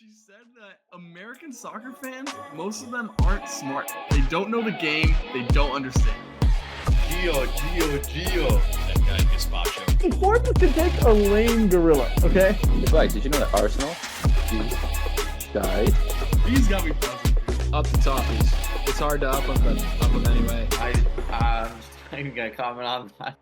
She said that American soccer fans, most of them aren't smart. They don't know the game. They don't understand. Gio. That guy gets spot show. Sports can take a lame gorilla, okay? Right, did you know that Arsenal died? These got me buzzing. Up the toppies. It's hard to up them anyway. I'm not even gonna comment on that.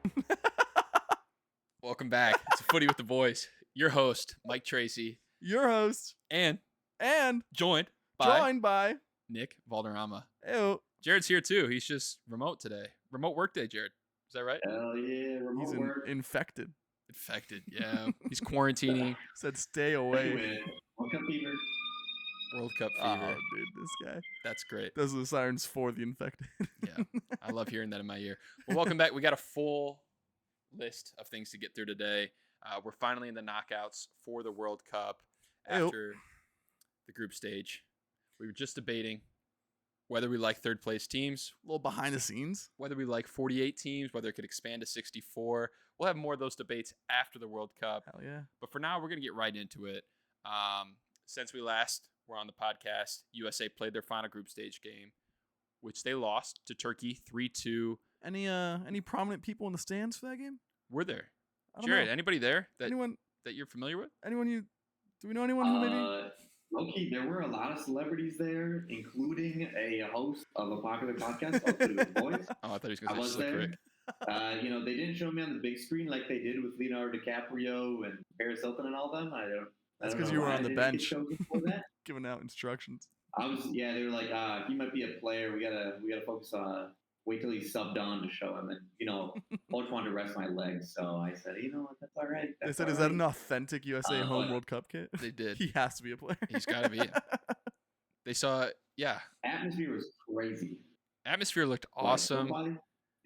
Welcome back. It's a Footy with the Boys. Your host, Mike Tracy, Your host and and joined by joined by Nick Valderrama. ew, Jared's here too. He's just remote today. Remote work day, Jared. Is that right? Hell yeah, remote he's work. infected. Infected. Yeah. He's quarantining. Said stay away. World Cup fever. World Cup Oh, fever. dude, this guy. That's great. Those are the sirens for the infected. Yeah. I love hearing that in my ear. Well, welcome back. We got a full list of things to get through today. We're finally in the knockouts for the World Cup after the group stage. We were just debating whether we like third place teams, A little behind the scenes. whether we like 48 teams, whether it could expand to 64. We'll have more of those debates after the World Cup. Hell yeah. But for now, we're going to get right into it. Since we last were on the podcast, USA played their final group stage game, which they lost to Turkey 3-2. Any prominent people in the stands for that game? We're there. I don't Jared, know. anybody there that Anyone you're familiar with? do we know anyone who maybe Loki, there were a lot of celebrities there, including a host of a popular podcast called Footy with the Boys. Oh, I thought he was I going to was say Slick there. Rick. They didn't show me on the big screen like they did with Leonardo DiCaprio and Paris Hilton and all them. That's because 'cause you were on the bench. That. giving out instructions? They were like, he might be a player. We gotta focus on wait till he's subbed on to show him. And Coach wanted to rest my legs, so I said, what, that's all right. They That's said, all is that right." an authentic USA home but- World Cup kit? They did. He has to be a player. He's got to be. They saw, Atmosphere was crazy. atmosphere looked Like, awesome. nobody-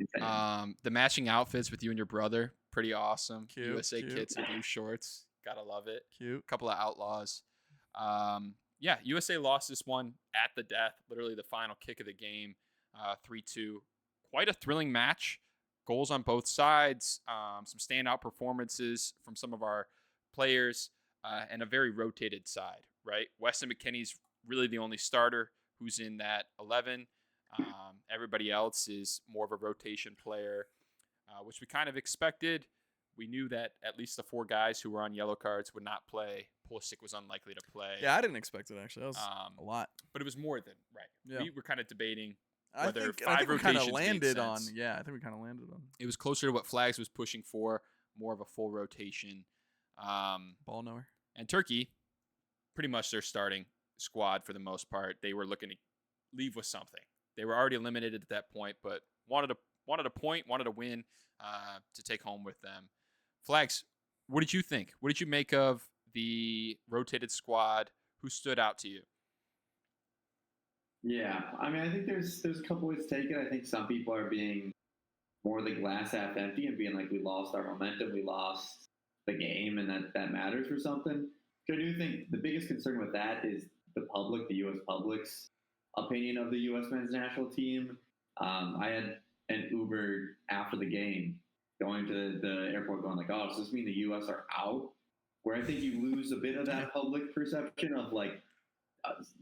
insane. The matching outfits with you and your brother, pretty awesome. Cute, USA cute. kits and blue shorts. Gotta love it. Cute. Couple of outlaws. USA lost this one at the death, literally the final kick of the game, 3-2. Quite a thrilling match. Goals on both sides, some standout performances from some of our players, and a very rotated side, right? Weston McKennie's really the only starter who's in that 11. Everybody else is more of a rotation player, which we kind of expected. We knew that at least the four guys who were on yellow cards would not play. Pulisic was unlikely to play. Yeah, I didn't expect it actually. That was a lot. But it was more than right. Yeah. We were kind of debating I whether think five we kind of rotations made landed on. sense. Yeah, I think we kind of landed on It was closer to what Flags was pushing for, more of a full rotation. ball knower. And Turkey, pretty much their starting squad for the most part. They were looking to leave with something. They were already eliminated at that point, but wanted a point, wanted a win to take home with them. Flags, what did you think? What did you make of the rotated squad? Who stood out to you? Yeah, I think there's a couple ways to take it. I think some people are being more the glass half empty and being like, we lost our momentum, we lost the game, and that matters for something. So I do think the biggest concern with that is the public, the U.S. public's opinion of the U.S. men's national team. I had an Uber after the game going to the airport going like, oh, does this mean the U.S. are out? Where I think you lose a bit of that public perception of like,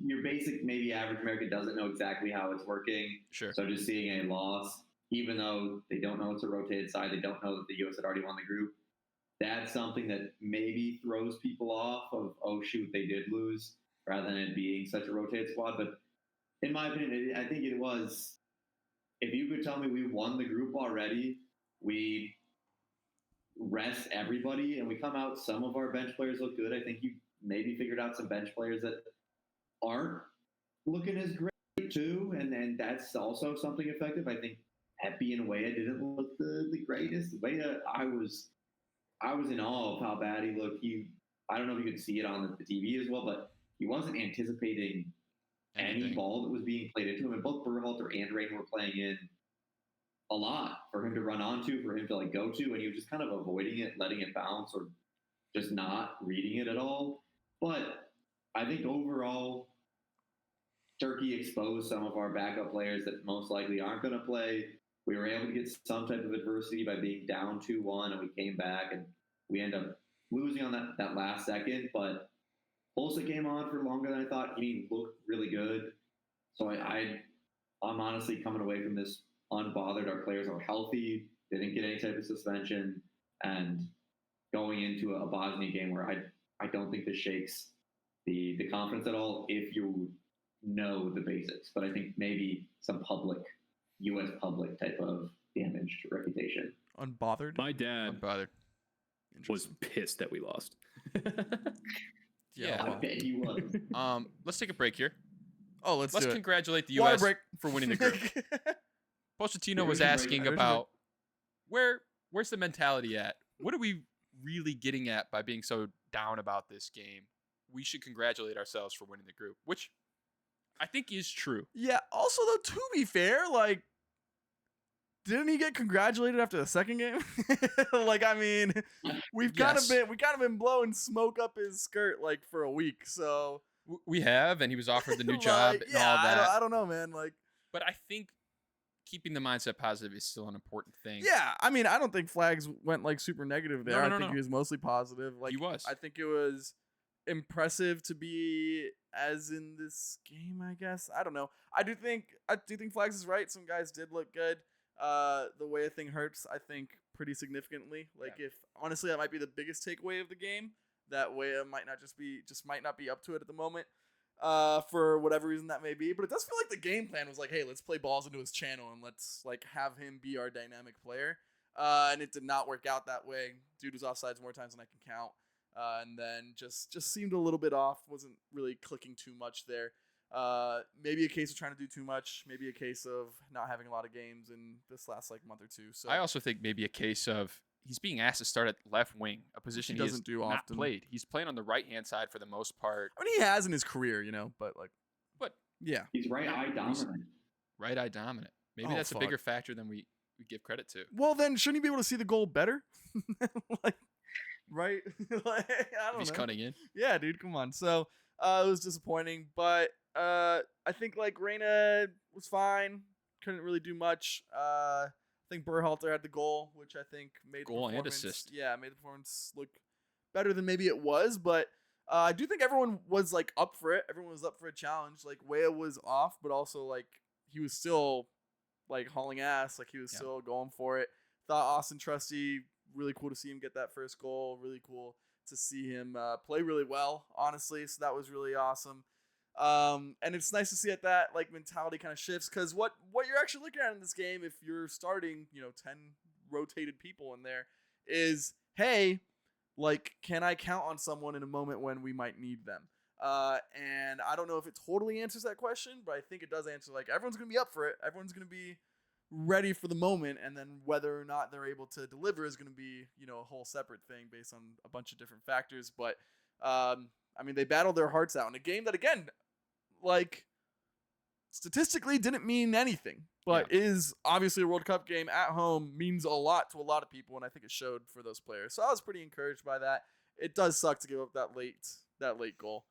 your basic, maybe average American doesn't know exactly how it's working. Sure. So just seeing a loss, even though they don't know it's a rotated side, they don't know that the U.S. had already won the group. That's something that maybe throws people off of, oh, shoot, they did lose, rather than it being such a rotated squad. But in my opinion, I think it was, if you could tell me we won the group already, we rest everybody, and we come out, some of our bench players look good. I think you maybe figured out some bench players that aren't looking as great too, and that's also something effective. I think Epi and Weah didn't look the greatest. Weah, I was in awe of how bad he looked. I don't know if you could see it on the TV as well, but he wasn't anticipating any ball that was being played into him. And both Berhalter and Rain were playing in a lot for him to run onto, for him to like go to, and he was just kind of avoiding it, letting it bounce, or just not reading it at all. But I think overall, Turkey exposed some of our backup players that most likely aren't going to play. We were able to get some type of adversity by being down 2-1, and we came back, and we end up losing on that last second. But Pulisic came on for longer than I thought. He looked really good. So I'm honestly coming away from this unbothered. Our players are healthy. They didn't get any type of suspension. And going into a Bosnia game where I don't think this shakes the confidence at all if you know the basics. But I think maybe some U.S. public type of damage to reputation. Unbothered? My dad Unbothered. was pissed that we lost. Yeah. I bet he was. Let's take a break here. Oh, let's do it. Congratulate the Water U.S. break. for winning the group. Pochettino was Hydration break, asking hydration about where's the mentality at? What are we really getting at by being so down about this game? We should congratulate ourselves for winning the group, which I think is true. Yeah. Also, though, to be fair, like, didn't he get congratulated after the second game? Like, I mean, we've kind of been blowing smoke up his skirt like for a week. So We have, and he was offered the new job and all that. I don't know, man. Like, but I think keeping the mindset positive is still an important thing. yeah, I mean, I don't think Flags went like super negative there. No, I think he was mostly positive. Like, He was. I think it was impressive to be as in this game, I guess. I don't know. I do think Flags is right. Some guys did look good. The way a thing hurts, I think, pretty significantly. Like, if honestly, that might be the biggest takeaway of the game. That way, it might not be up to it at the moment. For whatever reason that may be, but it does feel like the game plan was like, hey, let's play balls into his channel and let's like have him be our dynamic player. And it did not work out that way. Dude was offsides more times than I can count. And then just seemed a little bit off. Wasn't really clicking too much there. Maybe a case of trying to do too much. Maybe a case of not having a lot of games in this last like month or two. So I also think maybe a case of he's being asked to start at left wing, a position he doesn't do not often. played. He's playing on the right hand side for the most part. I mean, he has in his career, but yeah, He's right eye dominant. Right eye dominant. Maybe Oh, that's fuck. a bigger factor than we give credit to. Well, then shouldn't he be able to see the goal better? Like, right? Like, I don't He's know. cutting in. Yeah, dude, come on. So it was disappointing, but I think like Reyna was fine. Couldn't really do much. I think Berhalter had the goal, which I think made Goal the and performance, assist. Yeah, made the performance look better than maybe it was. But I do think everyone was like up for it. Everyone was up for a challenge. Like Weah was off, but also like he was still like hauling ass. Like he was still going for it. Thought Austin Trusty, really cool to see him get that first goal. Really cool to see him play really well, honestly. So that was really awesome. And it's nice to see that like mentality kind of shifts, because what you're actually looking at in this game, if you're starting 10 rotated people in there, is, hey, like, can I count on someone in a moment when we might need them? And I don't know if it totally answers that question, but I think it does answer, like, everyone's gonna be up for it, everyone's gonna be ready for the moment, and then whether or not they're able to deliver is gonna be a whole separate thing based on a bunch of different factors. But I mean, they battled their hearts out in a game that, again, like, statistically didn't mean anything, but is obviously a World Cup game at home, means a lot to a lot of people, and I think it showed for those players. So I was pretty encouraged by that. It does suck to give up that late goal,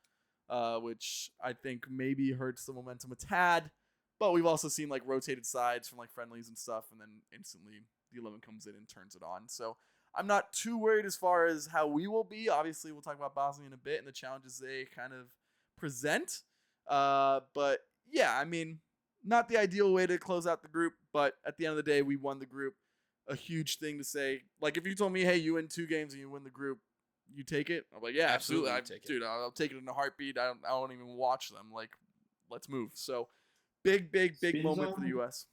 which I think maybe hurts the momentum a tad, but we've also seen like rotated sides from like friendlies and stuff, and then instantly the 11 comes in and turns it on. So I'm not too worried as far as how we will be. Obviously, we'll talk about Bosnia in a bit and the challenges they kind of present. But yeah, I mean, not the ideal way to close out the group, but at the end of the day, we won the group. A huge thing to say. Like, if you told me, hey, you win 2 games and you win the group, you take it? I'm like, yeah, absolutely. Dude, I'll take it in a heartbeat. I don't even watch them. Like, let's move. So big Spin moment zone? for the U.S.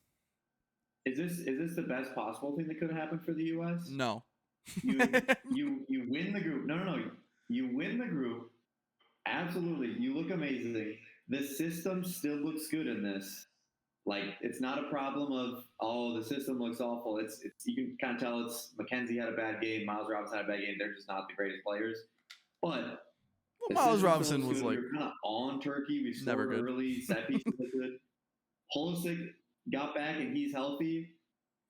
Is this the best possible thing that could have happened for the U.S.? No. You win the group. No. You win the group. Absolutely. You look amazing. The system still looks good in this. Like, it's not a problem of, the system looks awful. It's you can kind of tell it's Mackenzie had a bad game, Miles Robinson had a bad game. They're just not the greatest players. But Miles Robinson was like, we're kind of on Turkey. We never scored good. early. Set pieces look good. Pulisic got back and he's healthy.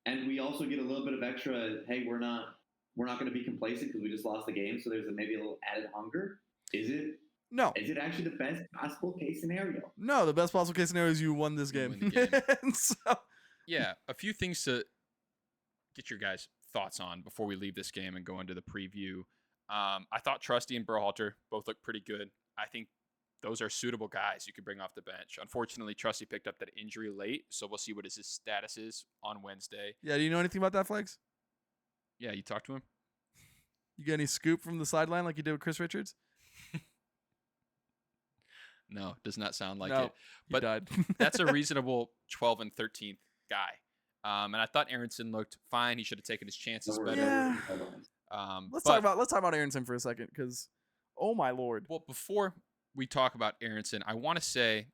And we also get a little bit of extra, hey, we're not going to be complacent because we just lost the game. So there's maybe a little added hunger. Is it? No. Is it actually the best possible case scenario? No, the best possible case scenario is you won this game. win the game. And so, Yeah, a few things to get your guys' thoughts on before we leave this game and go into the preview. I thought Trusty and Berhalter both looked pretty good. I think those are suitable guys you could bring off the bench. Unfortunately, Trusty picked up that injury late, so we'll see what his status is on Wednesday. Yeah, do you know anything about that, Flags? Yeah, you talked to him? You get any scoop from the sideline like you did with Chris Richards? No, does not sound like No, it. he But died. that's a reasonable 12th and 13th guy. And I thought Aronson looked fine. He should have taken his chances No better. worries. Yeah. But, Let's talk about Aronson for a second, because oh my lord. Well, before we talk about Aronson, I want to say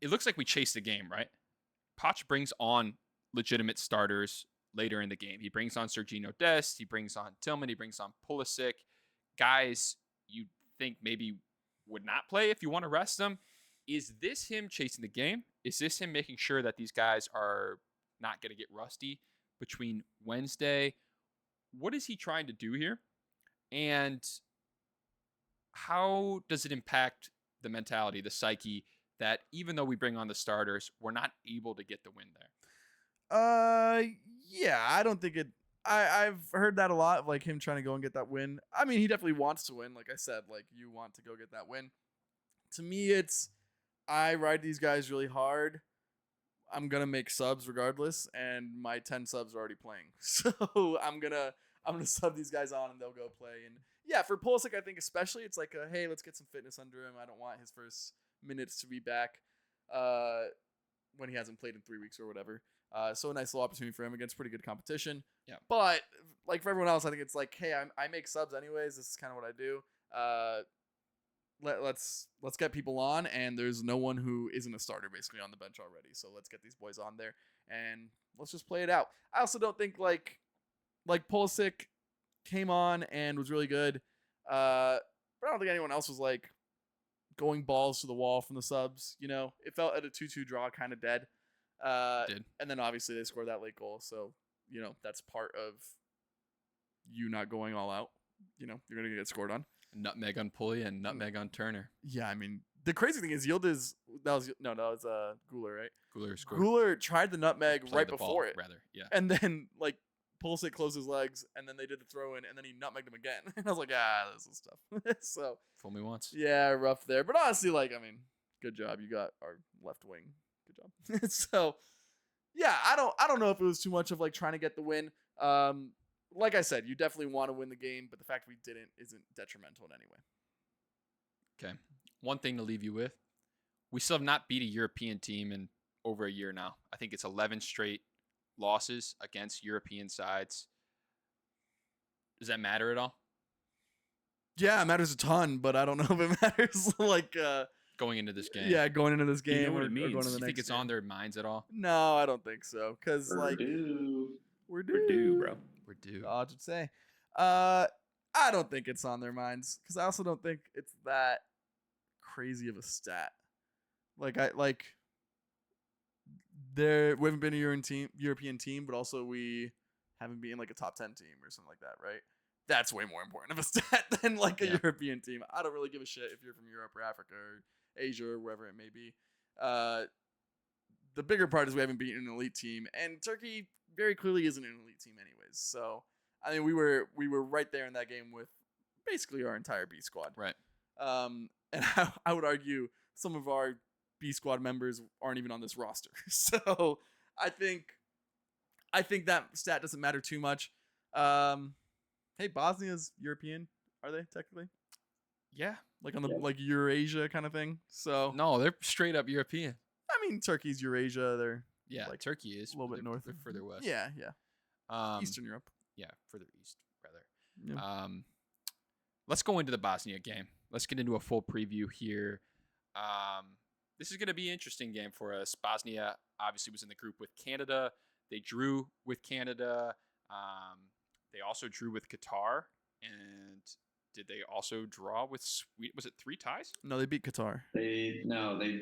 it looks like we chased the game, right? Poch brings on legitimate starters later in the game. He brings on Sergiño Dest. He brings on Tillman. He brings on Pulisic. Guys you think maybe would not play if you want to rest them. Is this him chasing the game? Is this him making sure that these guys are not going to get rusty between Wednesday? What is he trying to do here? And how does it impact the mentality, the psyche, that even though we bring on the starters, we're not able to get the win there? Yeah, I don't think it. I've heard that a lot of like him trying to go and get that win. I mean, he definitely wants to win. Like I said, like you want to go get that win. To me, it's I ride these guys really hard. I'm gonna make subs regardless, and my 10 subs are already playing. So I'm gonna sub these guys on, and they'll go play. And yeah, for Pulisic, I think especially it's like hey, let's get some fitness under him. I don't want his first minutes to be back when he hasn't played in 3 weeks or whatever. So a nice little opportunity for him against pretty good competition. Yeah. But like for everyone else, I think it's like, hey, I make subs anyways. This is kind of what I do. Let's get people on, and there's no one who isn't a starter basically on the bench already. So let's get these boys on there and let's just play it out. I also don't think like Pulisic came on and was really good. But I don't think anyone else was like going balls to the wall from the subs. You know, it felt at a 2-2 draw, kind of dead. Did. And then obviously they scored that late goal. So, you know, that's part of you not going all out. You know, you're going to get scored on. Nutmeg on Pulley and nutmeg on Turner. Yeah, I mean, the crazy thing is Yildiz, that was Guler, right? Guler scored. Guler tried the nutmeg Played right the before ball, it. rather. Yeah. And then, like, Pulisic closed his legs, and then they did the throw in, and then he nutmegged him again. And I was like, this is tough. So, Fool me once. yeah, rough there. But honestly, like, I mean, good job. You got our left wing. Good job. So, yeah, I don't know if it was too much of like trying to get the win. Like I said, you definitely want to win the game, but the fact we didn't isn't detrimental in any way. Okay. One thing to leave you with. We still have not beat a European team in over a year now. I think it's 11 straight losses against European sides. Does that matter at all? Yeah, it matters a ton, but I don't know if it matters like Going into this game? yeah, going into this You know game what or it going means. into the Do you next think it's game. on their minds at all? No, I don't think so. Cause like Purdue. we're We're due, bro. We're due. Odds would say. I don't think it's on their minds because I also don't think it's that crazy of a stat. We haven't been a European team, but also we haven't been like a top 10 team or something like that, right? That's way more important of a stat than like a Yeah. European team. I don't really give a shit if you're from Europe or Africa or Asia or wherever it may be. The bigger part is we haven't beaten an elite team, and Turkey very clearly isn't an elite team anyways. So I mean, we were right there in that game with basically our entire B squad. Right. And I would argue some of our B squad members aren't even on this roster. So I think that stat doesn't matter too much. Hey, Bosnia's European, are they technically? Yeah. Like on the Yeah. like Eurasia kind of thing. So No, they're straight up European. I mean, Turkey's Eurasia. They're Yeah, like Turkey is a little bit they're- north. They're further west. Yeah. Um, Eastern Europe. Yeah, further east rather. Yeah. Let's go into the Bosnia game. Let's get into a full preview here. This is going to be an interesting game for us. Bosnia obviously was in the group with Canada. They drew with Canada. They also drew with Qatar. And did they also draw with Sweden? Was it 3 ties? No, they beat Qatar. They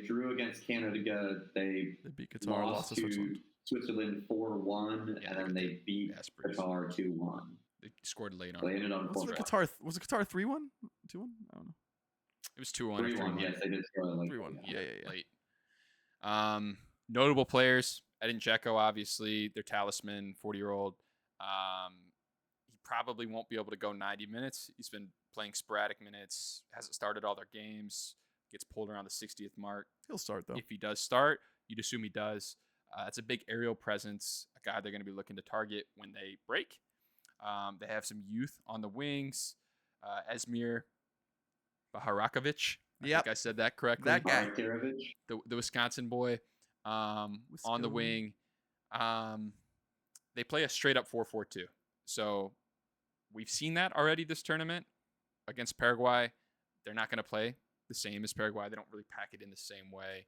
drew against Canada. They They beat Qatar. lost Lost to to Switzerland. Switzerland 4-1, Yeah, and then they beat That's pretty Qatar 2-1. They scored late on. So they ended on Was 4 it Qatar? Was it Qatar 3-1? 2-1? I don't know. It was 2-1. 3-1. Yes, they did score like 3-1. Yeah. Late. Notable players. Edin Dzeko, obviously, their talisman, 40-year-old. He probably won't be able to go 90 minutes. He's been playing sporadic minutes, hasn't started all their games, gets pulled around the 60th mark. He'll start though. If he does start, you'd assume he does. It's a big aerial presence, a guy they're going to be looking to target when they break. They have some youth on the wings. Esmir Baharakovic. I think I said that correctly. That guy. The Wisconsin boy on the wing. They play a straight up 4-4-2. So we've seen that already this tournament against Paraguay. They're not going to play the same as Paraguay. They don't really pack it in the same way.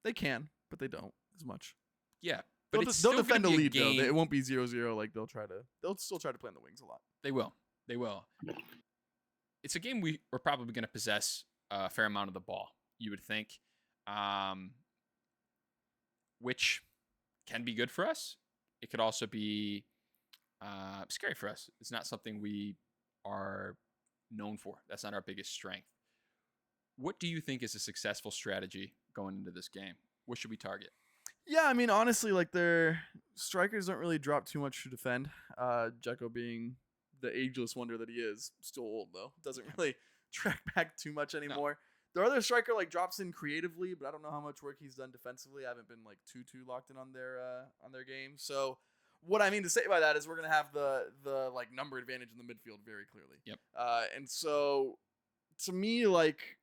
They can, but they don't as much. Yeah. But they'll defend the lead game. though. It won't be 0-0. Like they'll still try to play in the wings a lot. They will. It's a game we're probably going to possess a fair amount of the ball, you would think, which can be good for us. It could also be scary for us. It's not something we are known for. That's not our biggest strength. What do you think is a successful strategy going into this game? What should we target? Yeah, I mean, honestly, like their strikers don't really drop too much to defend. Dzeko being the ageless wonder that he is, still old though, doesn't really track back too much anymore. No. Their other striker like drops in creatively, but I don't know how much work he's done defensively. I haven't been like too locked in on their game. So what I mean to say by that is we're gonna have the like number advantage in the midfield very clearly. Yep. And so to me, like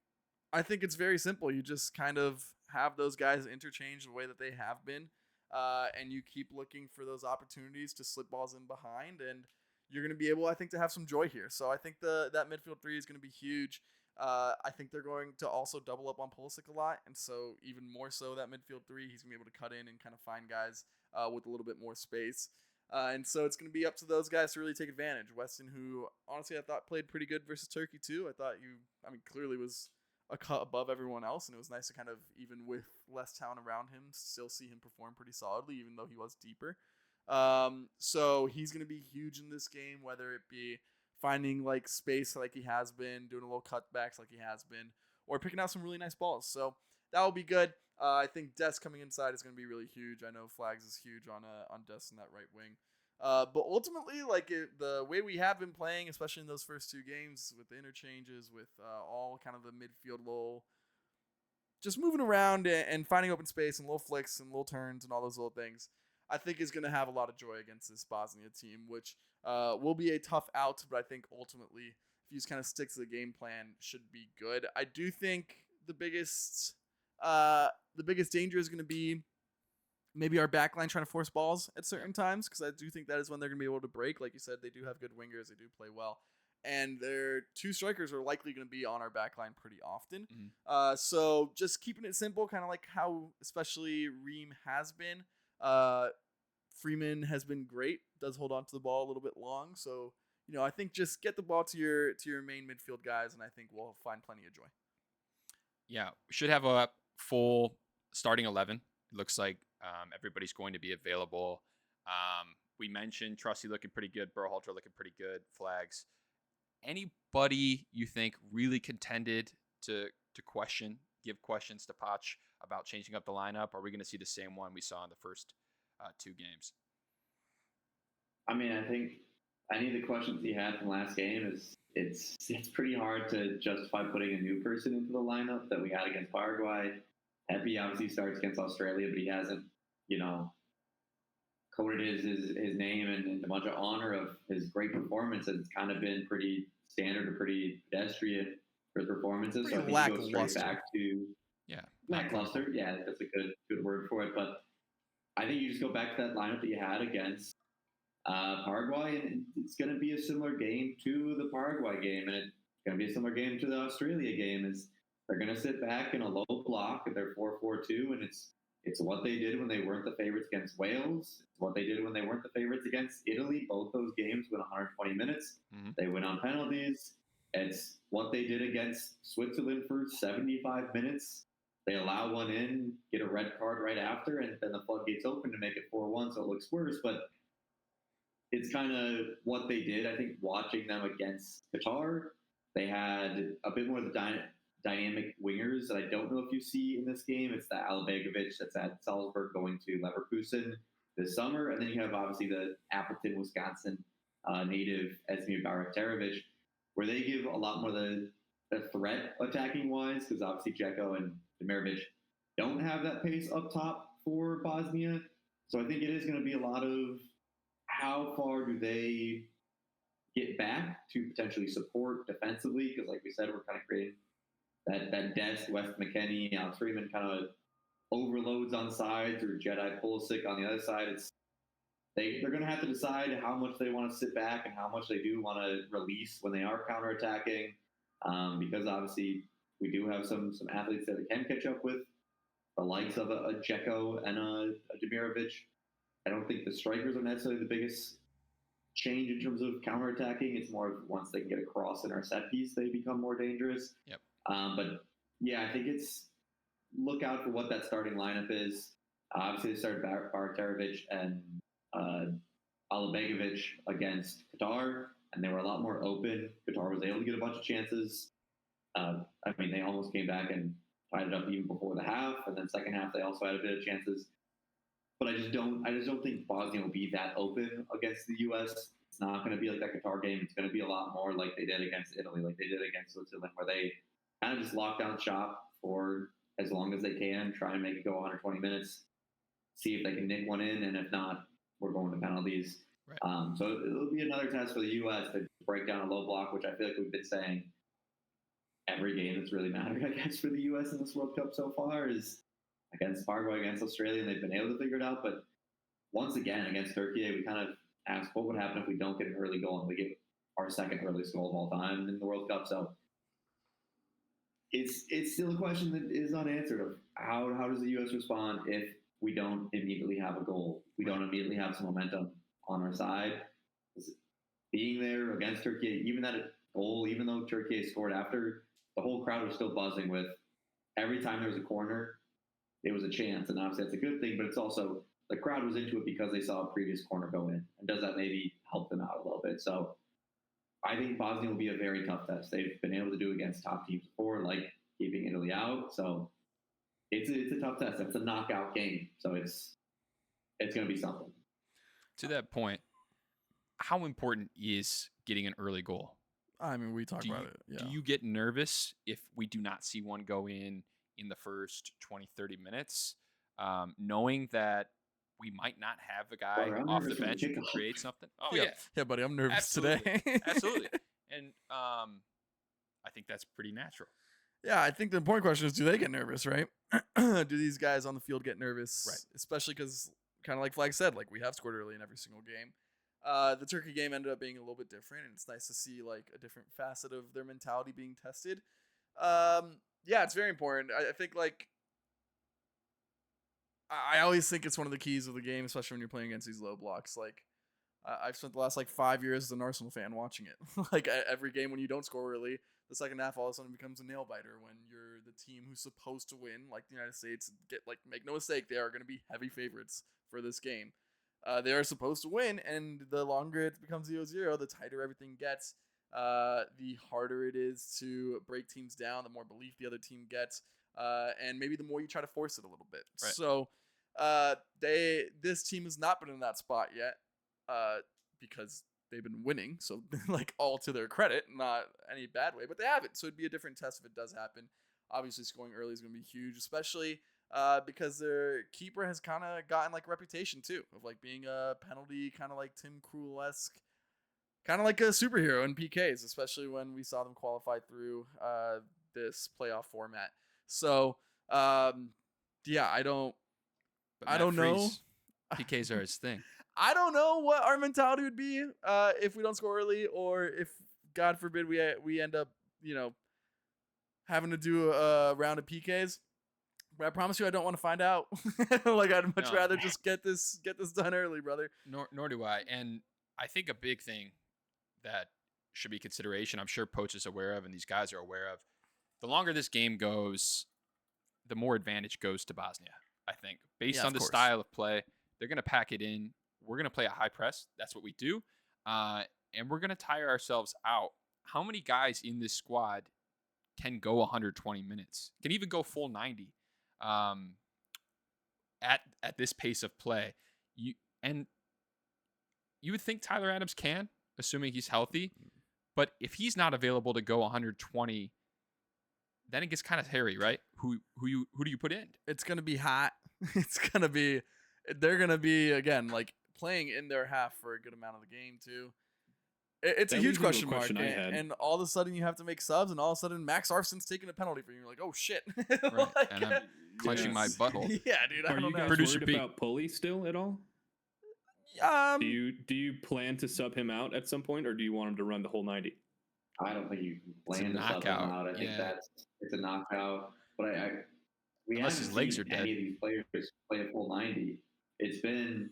I think it's very simple. You just kind of have those guys interchange the way that they have been, and you keep looking for those opportunities to slip balls in behind, and you're going to be able, I think, to have some joy here. So I think that midfield three is going to be huge. I think they're going to also double up on Pulisic a lot, and so even more so that midfield three, he's going to be able to cut in and kind of find guys with a little bit more space. And so it's going to be up to those guys to really take advantage. Weston, who honestly I thought played pretty good versus Turkey too. I thought clearly was a cut above everyone else, and it was nice to kind of, even with less talent around him, still see him perform pretty solidly, even though he was deeper. So he's going to be huge in this game, whether it be finding like space like he has been, doing a little cutbacks like he has been, or picking out some really nice balls. So that will be good. I think Des coming inside is going to be really huge. I know Flags is huge on Des in that right wing. But ultimately, like the way we have been playing, especially in those first two games with the interchanges, with all kind of the midfield little, just moving around and finding open space and little flicks and little turns and all those little things, I think is going to have a lot of joy against this Bosnia team, which will be a tough out. But I think ultimately, if you just kind of stick to the game plan, should be good. I do think the biggest danger is going to be maybe our backline trying to force balls at certain times, because I do think that is when they're going to be able to break. Like you said, they do have good wingers. They do play well. And their two strikers are likely going to be on our backline pretty often. Mm-hmm. So just keeping it simple, kind of like how especially Reem has been. Freeman has been great, does hold on to the ball a little bit long. So, I think just get the ball to your main midfield guys, and I think we'll find plenty of joy. Yeah, we should have a full starting 11. It looks like everybody's going to be available. We mentioned Trusty looking pretty good, Berhalter looking pretty good, Flags. Anybody you think really contended to give questions to Poch about changing up the lineup? Are we going to see the same one we saw in the first two games? I mean, I think any of the questions he had from last game is it's pretty hard to justify putting a new person into the lineup that we had against Paraguay. Epi obviously starts against Australia, but he hasn't, coded his name and a bunch of honor of his great performance. It's kind of been pretty standard or pretty pedestrian for his performances. Pretty so I think he goes straight back to lackluster. Yeah, that's a good word for it. But I think you just go back to that lineup that you had against Paraguay, and it's going to be a similar game to the Paraguay game, and it's going to be a similar game to the Australia game. Is they're going to sit back in a low block at their 4-4-2, and it's what they did when they weren't the favorites against Wales. It's what they did when they weren't the favorites against Italy. Both those games went 120 minutes. Mm-hmm. They went on penalties. It's what they did against Switzerland for 75 minutes. They allow one in, get a red card right after, and then the floodgates open to make it 4-1, so it looks worse. But it's kind of what they did. I think watching them against Qatar, they had a bit more of the dynamic wingers that I don't know if you see in this game. It's the Albegovic that's at Salzburg going to Leverkusen this summer. And then you have obviously the Appleton, Wisconsin native Esmir Baraktarovic, where they give a lot more the threat attacking wise, because obviously Dzeko and Demirovic don't have that pace up top for Bosnia. So I think it is going to be a lot of how far do they get back to potentially support defensively, because like we said, we're kind of creating that Dest, West McKennie, Alex Freeman kind of overloads on sides, or Jedi Pulisic on the other side. They're going to have to decide how much they want to sit back and how much they do want to release when they are counterattacking, because obviously we do have some athletes that they can catch up with, the likes of a Dzeko and a Demirovic. I don't think the strikers are necessarily the biggest change in terms of counterattacking. It's more of once they can get across in our set piece, they become more dangerous. Yep. But yeah, I think it's look out for what that starting lineup is. Obviously, they started Baraktarovic and Alibegovic against Qatar, and they were a lot more open. Qatar was able to get a bunch of chances. I mean, they almost came back and tied it up even before the half, and then second half they also had a bit of chances. But I just don't think Bosnia will be that open against the U.S. It's not going to be like that Qatar game. It's going to be a lot more like they did against Italy, like they did against Switzerland, where they kind of just lock down shop for as long as they can, try and make it go 120 minutes, see if they can nick one in, and if not, we're going to penalties. Right. So it'll be another test for the U.S. to break down a low block, which I feel like we've been saying every game that's really mattered, I guess, for the U.S. in this World Cup so far is against Paraguay, against Australia, and they've been able to figure it out. But once again, against Turkey, we kind of asked what would happen if we don't get an early goal and we get our second earliest goal of all time in the World Cup. So it's still a question that is unanswered of how does the U.S. respond if we don't immediately have a goal, we don't immediately have some momentum on our side. Being there against Turkey, even that goal, even though Turkey scored after, the whole crowd was still buzzing with every time there was a corner, it was a chance. And obviously that's a good thing, but it's also the crowd was into it because they saw a previous corner go in. And does that maybe help them out a little bit? So I think Bosnia will be a very tough test. They've been able to do against top teams before, like keeping Italy out. So it's a tough test. It's a knockout game. So it's going to be something. To that point, how important is getting an early goal? I mean, we talked about it. Yeah. Do you get nervous if we do not see one go in the first 20, 30 minutes, knowing that we might not have a guy off the bench who can create something? Oh, yeah. Yeah, buddy, I'm nervous Absolutely. today. Absolutely. And I think that's pretty natural. Yeah, I think the important question is, do they get nervous, right? Do these guys on the field get nervous? Right. Especially because, kind of like Flag said, like we have scored early in every single game. The Turkey game ended up being a little bit different, and it's nice to see like a different facet of their mentality being tested. Yeah, it's very important. I think like I always think it's one of the keys of the game, especially when you're playing against these low blocks. Like I've spent the last like 5 years as an Arsenal fan watching it. Like every game when you don't score early, the second half all of a sudden becomes a nail biter when you're the team who's supposed to win, like the United States. Make no mistake, they are going to be heavy favorites for this game. They are supposed to win, and the longer it becomes 0-0, the tighter everything gets. The harder it is to break teams down, the more belief the other team gets, and maybe the more you try to force it a little bit. Right. So this team has not been in that spot yet because they've been winning. So like all to their credit, not any bad way, but they haven't. So it'd be a different test if it does happen. Obviously, scoring early is going to be huge, especially because their keeper has kind of gotten like a reputation too of like being a penalty, kind of like Tim Krul-esque, kind of like a superhero in PKs, especially when we saw them qualify through this playoff format. So yeah, I don't know. PKs are his thing. I don't know what our mentality would be if we don't score early, or if God forbid we end up having to do a round of PKs. But I promise you, I don't want to find out. Like I'd much rather just get this done early, brother. Nor do I. And I think a big thing that should be consideration, I'm sure Poach is aware of, and these guys are aware of, the longer this game goes, the more advantage goes to Bosnia. I think based on the style of play, they're going to pack it in. We're going to play a high press. That's what we do. And we're going to tire ourselves out. How many guys in this squad can go 120 minutes? Can even go full 90 at this pace of play? You would think Tyler Adams can, assuming he's healthy. But if he's not available to go 120, then it gets kind of hairy, right? Who do you put in? It's gonna be hot. It's gonna be. They're gonna be again like playing in their half for a good amount of the game too. It's a That huge leads me to a question mark, question I had. and all of a sudden you have to make subs, and all of a sudden Max Arson's taking a penalty for you. You're like, oh shit! Right. And I'm clenching my butthole. Yeah, dude. I Are don't you know. guys Producer worried Pete. about Pulley still at all? Do you plan to sub him out at some point, or do you want him to run the whole 90? I don't think you can It's a plan to sub him knockout, out. I think yeah. it's a knockout. But we Unless haven't his legs seen are dead. any of these players play a full 90. It's been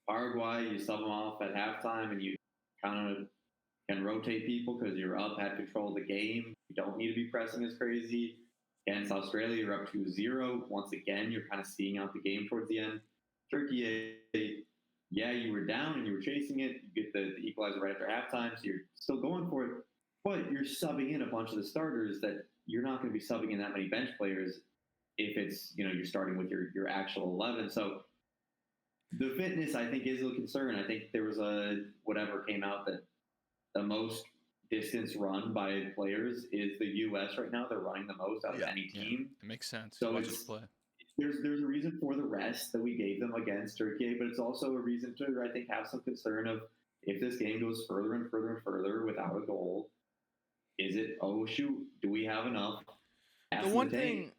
Paraguay. You sub them off at halftime, and you kind of can rotate people because you're up, had control of the game. You don't need to be pressing as crazy. Against Australia, you're up 2-0. Once again, you're kind of seeing out the game towards the end. Turkey, yeah, you were down and you were chasing it. You get the equalizer right after halftime, so you're still going for it. But you're subbing in a bunch of the starters that you're not going to be subbing in that many bench players if it's, you're starting with your actual 11. So the fitness, I think, is a concern. I think there was whatever came out that the most distance run by players is the U.S. right now. They're running the most out of any team. It makes sense. So Watch it's- us play. There's a reason for the rest that we gave them against Turkey, but it's also a reason to, I think, have some concern of if this game goes further and further and further without a goal, is it, oh, shoot, do we have enough The one thing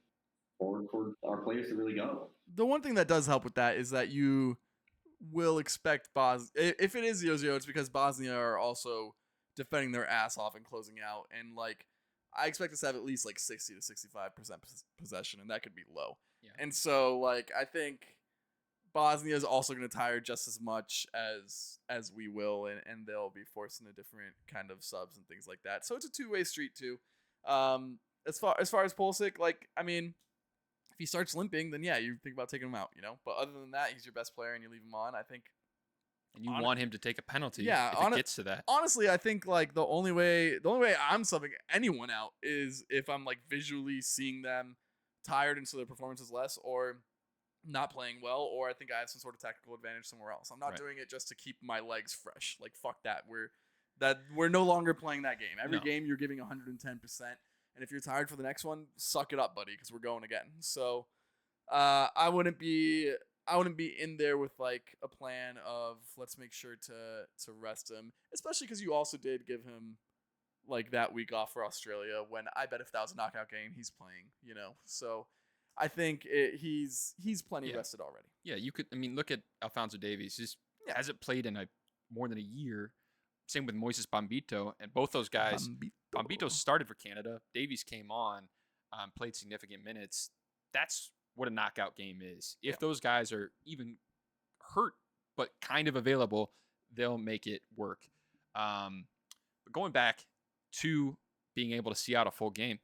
for our players to really go? The one thing that does help with that is that you will expect if it is 0-0, it's because Bosnia are also defending their ass off and closing out, and like I expect us to have at least like 60 to 65% possession, and that could be low. Yeah. And so like I think Bosnia is also going to tire just as much as we will, and they'll be forced into different kind of subs and things like that. So it's a two-way street too. As far as Pulisic, like I mean, if he starts limping, then yeah, you think about taking him out, But other than that, he's your best player, and you leave him on. I think. And you want him to take a penalty Yeah, if it gets to that. Honestly, I think like the only way I'm subbing anyone out is if I'm like visually seeing them tired and so their performance is less, or not playing well, or I think I have some sort of tactical advantage somewhere else. I'm not doing it just to keep my legs fresh. Like fuck that. We're no longer playing that game. Every game you're giving 110%, and if you're tired for the next one, suck it up, buddy, because we're going again. So I wouldn't be in there with like a plan of let's make sure to rest him, especially because you also did give him like that week off for Australia, when I bet if that was a knockout game, he's playing, So I think he's plenty rested already. Yeah, you could. I mean, look at Alphonso Davies. Just hasn't played in more than a year. Same with Moises Bombito, and both those guys. Bombito started for Canada. Davies came on, played significant minutes. That's what a knockout game is. If those guys are even hurt but kind of available, they'll make it work. But going back to being able to see out a full game,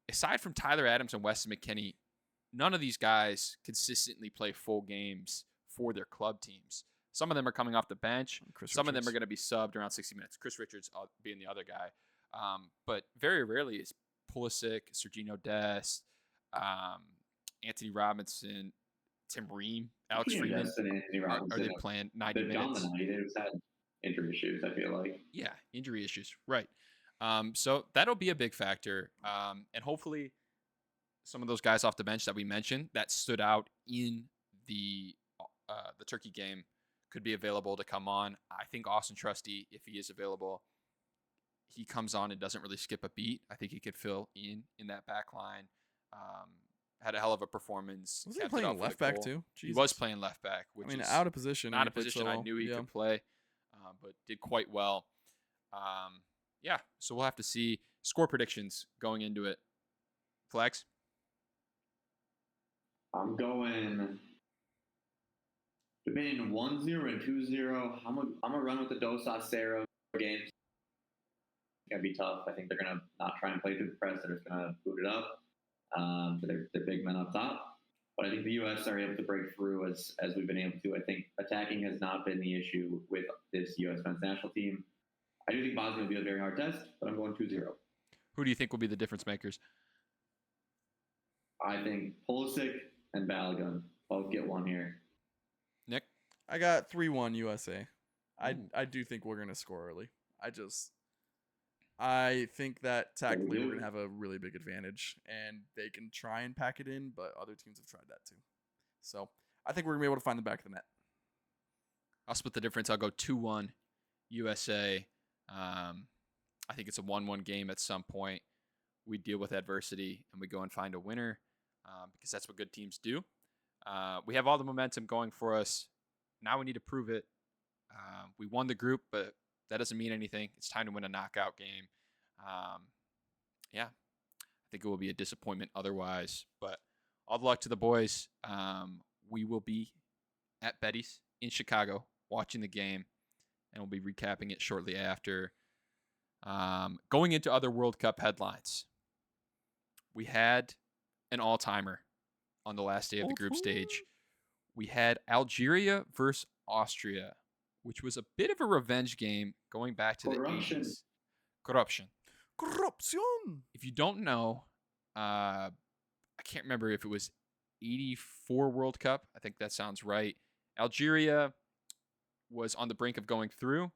aside from Tyler Adams and Weston McKennie, none of these guys consistently play full games for their club teams. Some of them are coming off the bench. Some of them are going to be subbed around 60 minutes. Chris Richards being the other guy. But very rarely is Pulisic, Sergiño Dest, Anthony Robinson, Tim Ream, Alex Freeman Anthony are Robinson they playing 90 they've minutes? They've had injury issues, I feel like. Yeah, injury issues. Right. So that'll be a big factor. And hopefully some of those guys off the bench that we mentioned that stood out in the Turkey game could be available to come on. I think Austin Trusty, if he is available, he comes on and doesn't really skip a beat. I think he could fill in that back line. Had a hell of a performance. Was he playing left back too? He was playing left back, which is out of position. not a position I knew he could play, but did quite well. Yeah, so we'll have to see score predictions going into it. Flags? I'm going between 1-0 and 2-0. I'm gonna run with the Dos Acero games. It's gonna be tough. I think they're gonna not try and play through the press. They're just gonna boot it up. They're big men up top. But I think the U.S. are able to break through as we've been able to. I think attacking has not been the issue with this U.S. men's national team. I do think Bosnia will be a very hard test, but I'm going 2-0. Who do you think will be the difference makers? I think Pulisic and Balogun both get one here. Nick? I got 3-1 USA. I do think we're gonna score early. I think that tactically we're gonna have a really big advantage, and they can try and pack it in, but other teams have tried that too. So I think we're gonna be able to find the back of the net. I'll split the difference. I'll go 2-1 USA. I think it's a 1-1 game at some point. We deal with adversity and we go and find a winner because that's what good teams do. We have all the momentum going for us. Now we need to prove it. We won the group, but that doesn't mean anything. It's time to win a knockout game. Yeah, I think it will be a disappointment otherwise. But all the luck to the boys. We will be at Betty's in Chicago watching the game, and we'll be recapping it shortly after. Going into other World Cup headlines, we had an all-timer on the last day of the group stage. We had Algeria versus Austria, which was a bit of a revenge game going back to the 80s. Corruption. If you don't know, I can't remember if it was 84 World Cup. I think that sounds right. Algeria was on the brink of going through,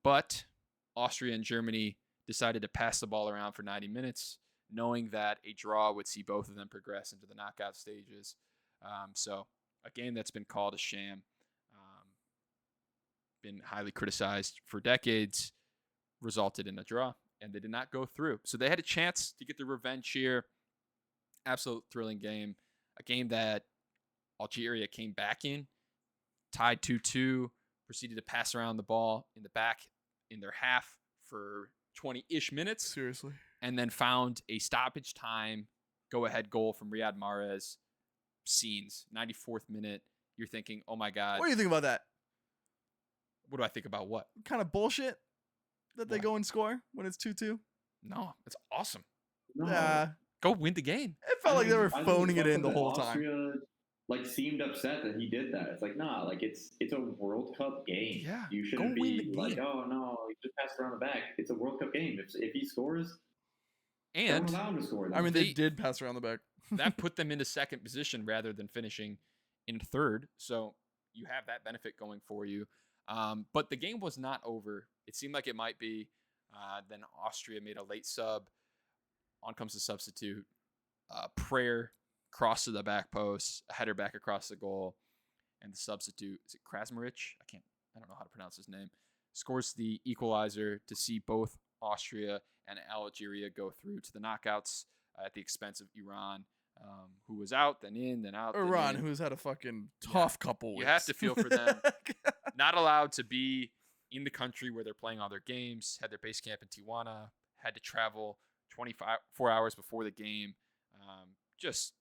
but Austria and Germany decided to pass the ball around for 90 minutes, knowing that a draw would see both of them progress into the knockout stages. So a game that's been called a sham, been highly criticized for decades, resulted in a draw, and they did not go through. So they had a chance to get the revenge here. Absolute thrilling game. A game that Algeria came back in, tied 2-2, proceeded to pass around the ball in the back in their half for 20-ish minutes. Seriously. And then found a stoppage time go-ahead goal from Riyad Mahrez. Scenes, 94th minute. You're thinking, oh my God. What do you think about that? What do I think about what? Kind of bullshit that they What? go and score when it's 2-2? No, it's awesome. No. Yeah. Go win the game. It felt like they were I think phoning it in the that whole time. Austria, like, seemed upset that he did that. It's like, nah, like it's a World Cup game. Yeah, You go shouldn't win be the like, game. oh no, he just passed around the back. It's a World Cup game. If he scores, And don't allow him to score. I mean, they They- did pass around the back. that put them into second position rather than finishing in third. So you have that benefit going for you. But the game was not over. It seemed like it might be. Then Austria made a late sub. On comes the substitute. Prayer cross to the back post, a header back across the goal, and the substitute, is it Krasmarich? I don't know how to pronounce his name. Scores the equalizer to see both Austria and Algeria go through to the knockouts at the expense of Iran, who was out, then in, then out. then Iran, in. who's had a fucking tough couple weeks. You have to feel for them. Not allowed to be in the country where they're playing all their games, had their base camp in Tijuana, had to travel 24 hours before the game. Just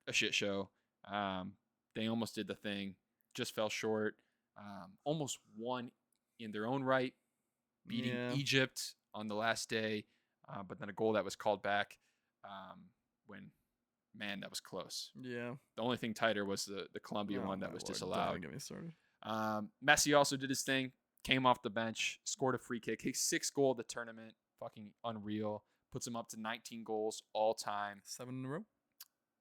a shit show. They almost did the thing, just fell short. Almost won in their own right, beating Egypt on the last day, but then a goal that was called back when, man, that was close. Yeah. The only thing tighter was the Colombia one that was disallowed. Don't get me started. Messi also did his thing, came off the bench, scored a free kick, his 6th goal of the tournament, fucking unreal. Puts him up to 19 goals all time. 7 in a row?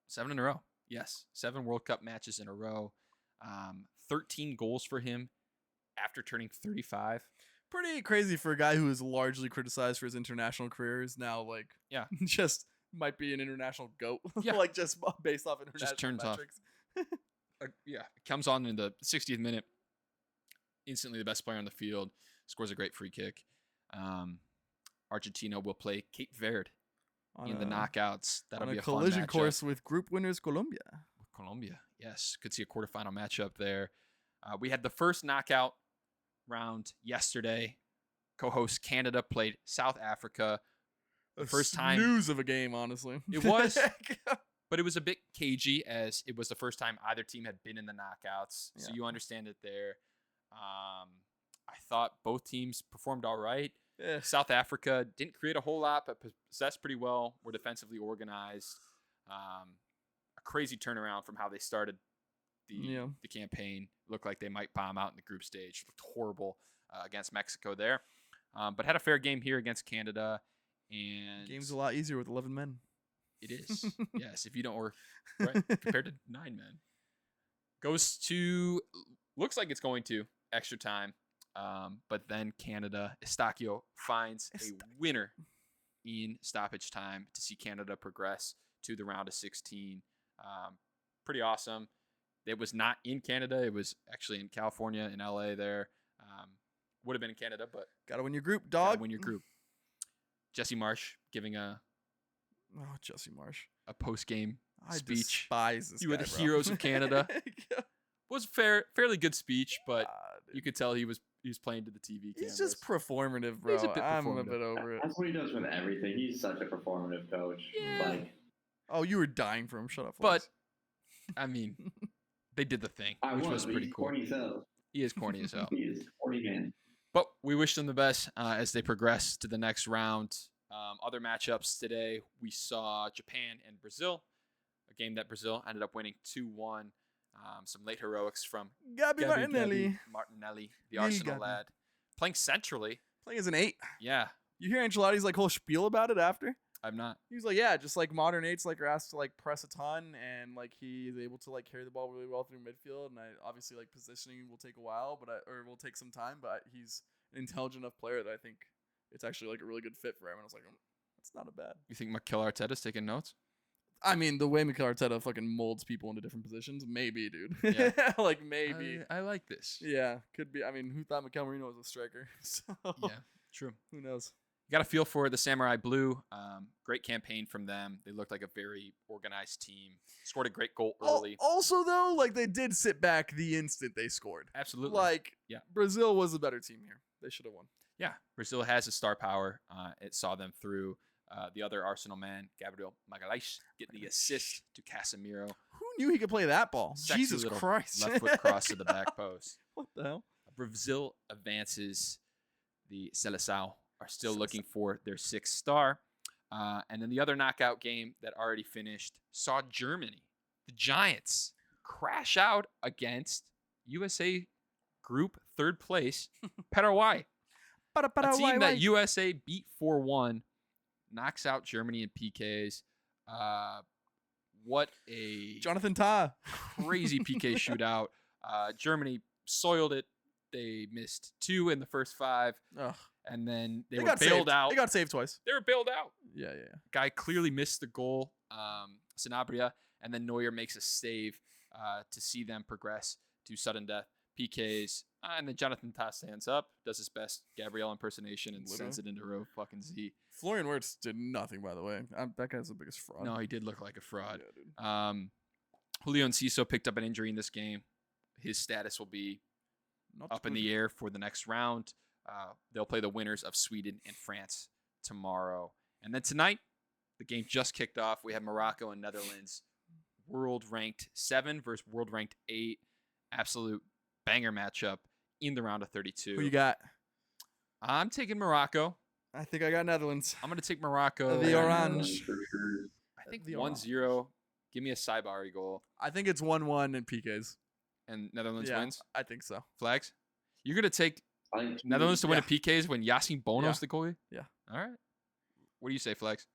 7 in a row. Yes. 7 World Cup matches in a row. 13 goals for him after turning 35. Pretty crazy for a guy who is largely criticized for his international career. Is now like, Yeah. just might be an international GOAT. Yeah. Like just based off international Just turns off. metrics. Yeah. Comes on in the 60th minute. Instantly the best player on the field. Scores a great free kick. Argentina will play Cape Verde in the knockouts. That'll on be a a fun collision matchup. course with group winners Colombia. With Colombia, yes. Could see a quarterfinal matchup there. We had the first knockout round yesterday. Co-host Canada played South Africa. The first time News of a game, honestly. It was. But it was a bit cagey as it was the first time either team had been in the knockouts. So Yeah. you understand it there. I thought both teams performed all right. Yeah. South Africa didn't create a whole lot, but possessed pretty well. Were defensively organized. A crazy turnaround from how they started the campaign. Looked like they might bomb out in the group stage. Looked horrible against Mexico there. But had a fair game here against Canada. And Game's a lot easier with 11 men. it is. Yes, if you don't work right compared to 9 men. Looks like it's going to extra time. But then Canada, Estacio finds a winner in stoppage time to see Canada progress to the round of 16. Pretty awesome. It was not in Canada. It was actually in California, in LA there. Would have been in Canada, but Gotta win your group, gotta dog. win your group. Jesse Marsh giving a Oh, Jesse Marsh. post-game I speech. despise this You were guy, the bro. heroes of Canada. Was fairly good speech, but dude. you could tell he was playing to the TV cameras. He's just performative, bro. He's a bit I'm a performative. bit over it. That's what he does with everything. He's such a performative coach. Yeah. Like, Oh, you were dying for him. Shut up. But Flex. I mean, they did the thing, I which was, was but pretty he's cool. corny as hell. He is corny as hell. He is corny man. But we wish them the best as they progress to the next round. Other matchups today, we saw Japan and Brazil, a game that Brazil ended up winning 2-1. Some late heroics from Gabby Martinelli Martinelli, the Yeah, Arsenal Gabby. lad, playing centrally. playing as an 8. Yeah, You hear Ancelotti's like whole spiel about it after? I'm not. He was like, yeah, just like modern 8s like are asked to like press a ton, and like he's able to like carry the ball really well through midfield. And obviously like positioning will take a while, or will take some time. But he's an intelligent enough player that I think it's actually like a really good fit for him. And I was like, that's not a bad. You think Mikel Arteta's taking notes? I mean, the way Mikel Arteta fucking molds people into different positions, maybe, dude. Yeah. Like maybe. I like this. Yeah, could be. I mean, who thought Mikel Marino was a striker? So Yeah, true. who knows? Got a feel for the Samurai Blue. Great campaign from them. They looked like a very organized team. Scored a great goal early. Also, though, like they did sit back the instant they scored. Absolutely. Like, Yeah. Brazil was a better team here. They should have won. Yeah, Brazil has a star power. It saw them through. The other Arsenal man, Gabriel Magalhaes, get the assist to Casemiro. Who knew he could play that ball? Sexy Jesus little Christ! Left foot cross to the back post. What the hell? Brazil advances. The Seleção are still looking for their 6th star. And then the other knockout game that already finished saw Germany, the Giants, crash out against USA Group 3rd place, Paraguay. A team that USA beat 4-1, knocks out Germany in PKs. What a Jonathan Tah. crazy PK shootout. Germany soiled it. They missed 2 in the first 5, Ugh. and then they were got bailed saved. out. They got saved twice. They were bailed out. Yeah. Guy clearly missed the goal, Sanabria, and then Neuer makes a save to see them progress to sudden death. PKs, and then Jonathan Tah stands up, does his best Gabrielle impersonation, and sends it into row fucking Z. Florian Wirtz did nothing, by the way. That guy's the biggest fraud. No, he did look like a fraud. Yeah, dude. Julio Enciso picked up an injury in this game. His status will be Not up in good. the air for the next round. They'll play the winners of Sweden and France tomorrow. And then tonight, the game just kicked off. We have Morocco and Netherlands. World ranked 7 versus world ranked 8. Absolute banger matchup in the round of 32. Who you got? I'm taking Morocco. I think I got Netherlands. I'm going to take Morocco. The orange. For sure. I think The 1-0. Give me a Saibari goal. I think it's 1-1 in PKs. And Netherlands Yeah, wins. I think so. Flags? You're going to take I think Netherlands to win Yeah. a PKs when Yassine Bono's Yeah. the goalie? Yeah. All right. What do you say, Flags?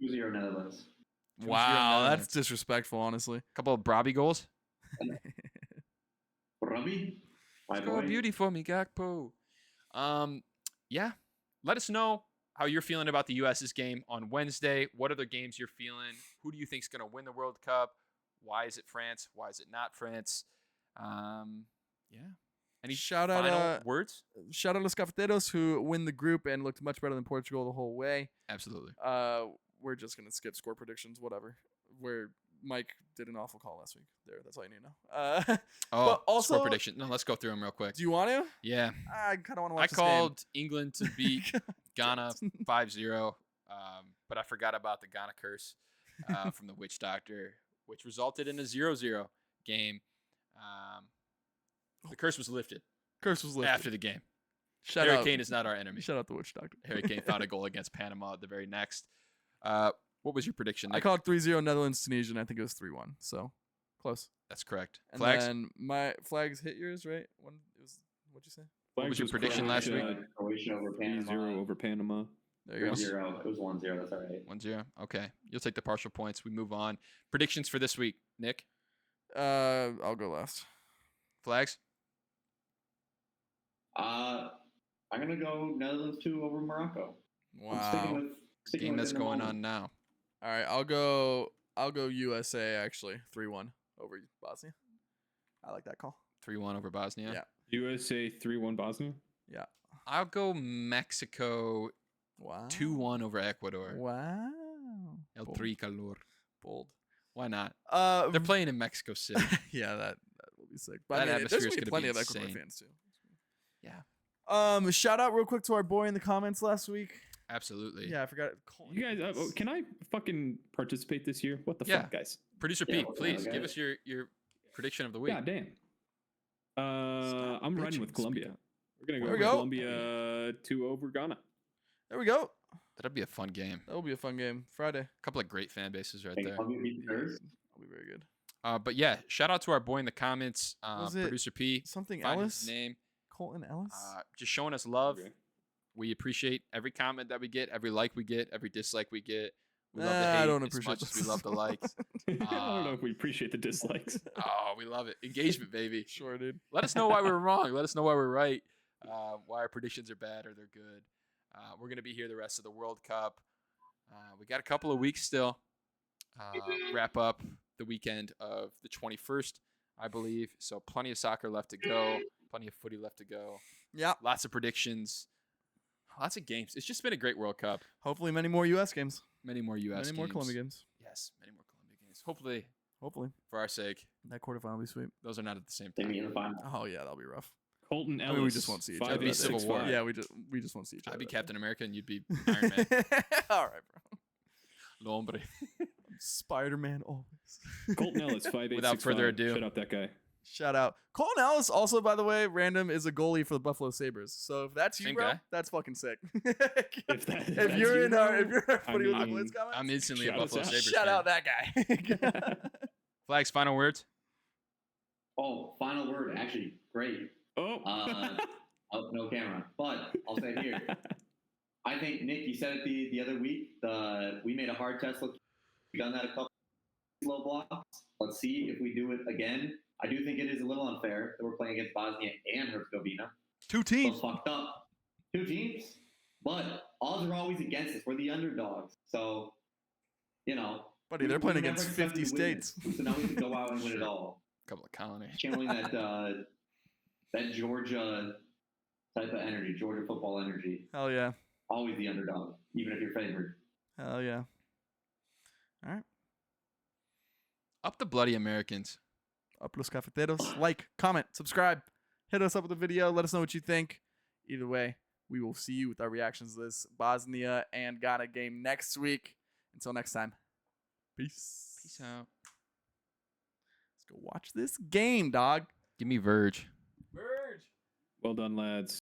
2-0 Netherlands. 2-0 Wow, Netherlands. that's disrespectful, honestly. Couple of Brabi goals. Robbie, my Score boy. beauty for me, Gakpo. Yeah. Let us know how you're feeling about the US's game on Wednesday. What other games you're feeling? Who do you think's going to win the World Cup? Why is it France? Why is it not France? Yeah. Any Shout out, final words? Shout out to Cafeteros who win the group and looked much better than Portugal the whole way. Absolutely. We're just gonna skip score predictions, whatever. Where Mike did an awful call last week. That's all you need to know. Oh, also- score prediction. No, let's go through them real quick. Do you want to? Yeah. I kind of want to I watch. called England to beat Ghana 5-0, but I forgot about the Ghana curse from the witch doctor, which resulted in a 0-0 game. The curse was lifted Curse was lifted. after the game. Shout Harry out. Kane is not our enemy. Shout out the witch doctor. Harry Kane found a goal against Panama at the very next. What was your prediction, I Nick? called 3-0 Netherlands Tunisia, and I think it was 3-1. So close. That's correct. And Flags? then my flags hit yours, right? What'd you say? What was your Flags prediction correct, last week? Croatia over Panama. 3-0 over Panama. There you go. 0. It was 1-0. That's all right. 1-0. Okay. You'll take the partial points. We move on. Predictions for this week, Nick? I'll go last. Flags? I'm gonna go Netherlands 2 over Morocco. I'm sticking Wow. with sticking Game with that's in the going moment. on now. All right, I'll go USA actually 3-1 over Bosnia. I like that call. 3-1 over Bosnia. Yeah. USA 3-1 Bosnia. Yeah. I'll go Mexico Wow. 2-1 over Ecuador. Wow. El Bold. Tricolor. Bold. Why not? Uh, They're playing in Mexico City. yeah, that will be sick. But That I mean, there's atmosphere is gonna be gonna plenty be of Ecuador insane. fans too. Yeah. Shout out real quick to our boy in the comments last week. Absolutely. Yeah, I forgot. Colton. You guys, can I fucking participate this year? What the Yeah. fuck, guys? Producer Yeah, Pete, what's please up, give guys? us your prediction of the week. God damn. Stop I'm riding bitching, with Colombia. speak up. We're gonna go There we with go. Colombia 2 over Ghana. There we go. That'll be a fun game. That will be a fun game. Friday. A couple of great fan bases right Hey, there. Columbia beat the Spurs. That'll be very good. But yeah, shout out to our boy in the comments, Was it Producer P. Something Find Ellis? his name. Colton Ellis? Just showing us love. Okay. We appreciate every comment that we get, every like we get, every dislike we get. We love Nah, the hate I don't as appreciate much as we this. love the likes. I don't know if we appreciate the dislikes. Oh, we love it. Engagement, baby. Sure, dude. Let us know why we were wrong. Let us know why we're right. Why our predictions are bad or they're good. We're going to be here the rest of the World Cup. We got a couple of weeks still. Wrap up the weekend of the 21st, I believe. So plenty of soccer left to go. Plenty of footy left to go. Yeah. Lots of predictions. Lots of games. It's just been a great World Cup. Hopefully, many more U.S. games. Many more U.S. Many more games. Colombia games. Yes, many more Colombia games. Hopefully, Hopefully. for our sake, That quarterfinal will be sweet. those are not at the same They meet in time. the final. Oh, yeah, that'll be rough. Colton Ellis. I mean, we just won't see each other. That'd be Civil War. Yeah, we just won't see each other. I'd be that Captain America and you'd be Iron Man. day. All right, bro. No hombre. Spider-Man always. Colton Ellis, 5'8". Without further ado. Shut up, that guy. Shout out. Colton Ellis, also, by the way, random, is a goalie for the Buffalo Sabres. So if that's you, Same bro, guy? that's fucking sick. If if you're in our I Footy with the mean, Blitz comments, I'm instantly a Shout us Buffalo out. Sabres shout fan. out that guy. Flags, final words? Oh, final word. Actually, great. Oh. Oh, no camera, but I'll say it here. I think Nick, you said it the other week. We made a hard test look. We've done that a couple slow blocks. Let's see if we do it again. I do think it is a little unfair that we're playing against Bosnia and Herzegovina. Two So teams. fucked up. Two teams, but odds are always against us. We're the underdogs, so you know. Buddy, they're playing we never against expected 50 to win states. this. So now we can go out and win it all. Couple of colonies. Channeling that Georgia type of energy, Georgia football energy. Hell yeah. Always the underdog, even if you're favored. Hell yeah. All right. Up the bloody Americans. Up los cafeteros. Like, comment, subscribe. Hit us up with a video. Let us know what you think. Either way, we will see you with our reactions to this Bosnia and Ghana game next week. Until next time. Peace. Peace out. Let's go watch this game, dog. Give me Verge. Verge. Well done, lads.